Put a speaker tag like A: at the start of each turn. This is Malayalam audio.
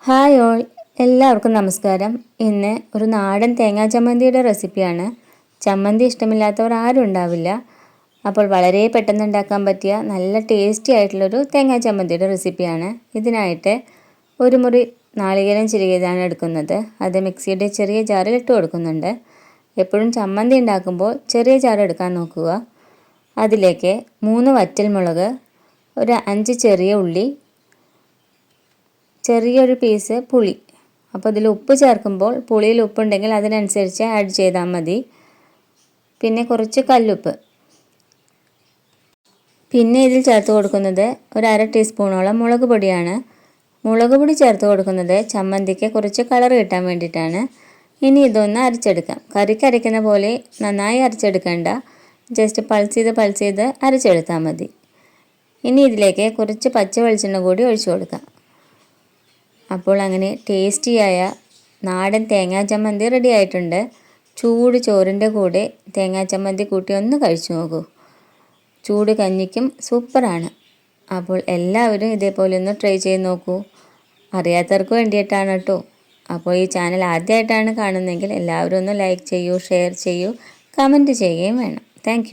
A: ഹായ് ഓൾ, എല്ലാവർക്കും നമസ്കാരം. ഇന്ന് ഒരു നാടൻ തേങ്ങാ ചമ്മന്തിയുടെ റെസിപ്പിയാണ്. ചമ്മന്തി ഇഷ്ടമില്ലാത്തവർ ആരും ഉണ്ടാവില്ല. അപ്പോൾ വളരെ പെട്ടെന്ന് ഉണ്ടാക്കാൻ പറ്റിയ നല്ല ടേസ്റ്റി ആയിട്ടുള്ളൊരു തേങ്ങാ ചമ്മന്തിയുടെ റെസിപ്പിയാണ്. ഇതിനായിട്ട് ഒരു മുറി നാളികേരം ചിരകിയതാണ് എടുക്കുന്നത്. അത് മിക്സിയുടെ ചെറിയ ജാറിൽ ഇട്ട് കൊടുക്കുന്നുണ്ട്. എപ്പോഴും ചമ്മന്തി ഉണ്ടാക്കുമ്പോൾ ചെറിയ ജാർ എടുക്കാൻ നോക്കുക. അതിലേക്ക് 3 വറ്റൽമുളക്, ഒരു 5 ചെറിയ ഉള്ളി, ചെറിയൊരു പീസ് പുളി. അപ്പോൾ ഇതിൽ ഉപ്പ് ചേർക്കുമ്പോൾ പുളിയിൽ ഉപ്പുണ്ടെങ്കിൽ അതിനനുസരിച്ച് ആഡ് ചെയ്താൽ മതി. പിന്നെ കുറച്ച് കല്ലുപ്പ്. പിന്നെ ഇതിൽ ചേർത്ത് കൊടുക്കുന്നത് ഒരു 1/2 ടീസ്പൂണോളം മുളക് പൊടിയാണ്. മുളക് പൊടി ചേർത്ത് കൊടുക്കുന്നത് ചമ്മന്തിക്ക് കുറച്ച് കളർ കിട്ടാൻ വേണ്ടിയിട്ടാണ്. ഇനി ഇതൊന്ന് അരച്ചെടുക്കാം. കറിക്ക് അരയ്ക്കുന്ന പോലെ നന്നായി അരച്ചെടുക്കേണ്ട, ജസ്റ്റ് പൾസ് ചെയ്ത് അരച്ചെടുത്താൽ മതി. ഇനി ഇതിലേക്ക് കുറച്ച് പച്ച വെളിച്ചെണ്ണ കൂടി ഒഴിച്ചു കൊടുക്കാം. അപ്പോൾ അങ്ങനെ ടേസ്റ്റിയായ നാടൻ തേങ്ങാ ചമ്മന്തി റെഡി ആയിട്ടുണ്ട്. ചൂട് ചോറിൻ്റെ കൂടെ തേങ്ങാ ചമ്മന്തി കൂട്ടി ഒന്ന് കഴിച്ചു നോക്കൂ. ചൂട് കഞ്ഞിക്കും സൂപ്പറാണ്. അപ്പോൾ എല്ലാവരും ഇതേപോലെ ഒന്ന് ട്രൈ ചെയ്ത് നോക്കൂ. അറിയാത്തവർക്ക് വേണ്ടിയിട്ടാണ് കേട്ടോ. അപ്പോൾ ഈ ചാനൽ ആദ്യമായിട്ടാണ് കാണുന്നതെങ്കിൽ എല്ലാവരും ഒന്ന് ലൈക്ക് ചെയ്യൂ, ഷെയർ ചെയ്യൂ, കമൻറ്റ് ചെയ്യുകയും വേണം. താങ്ക്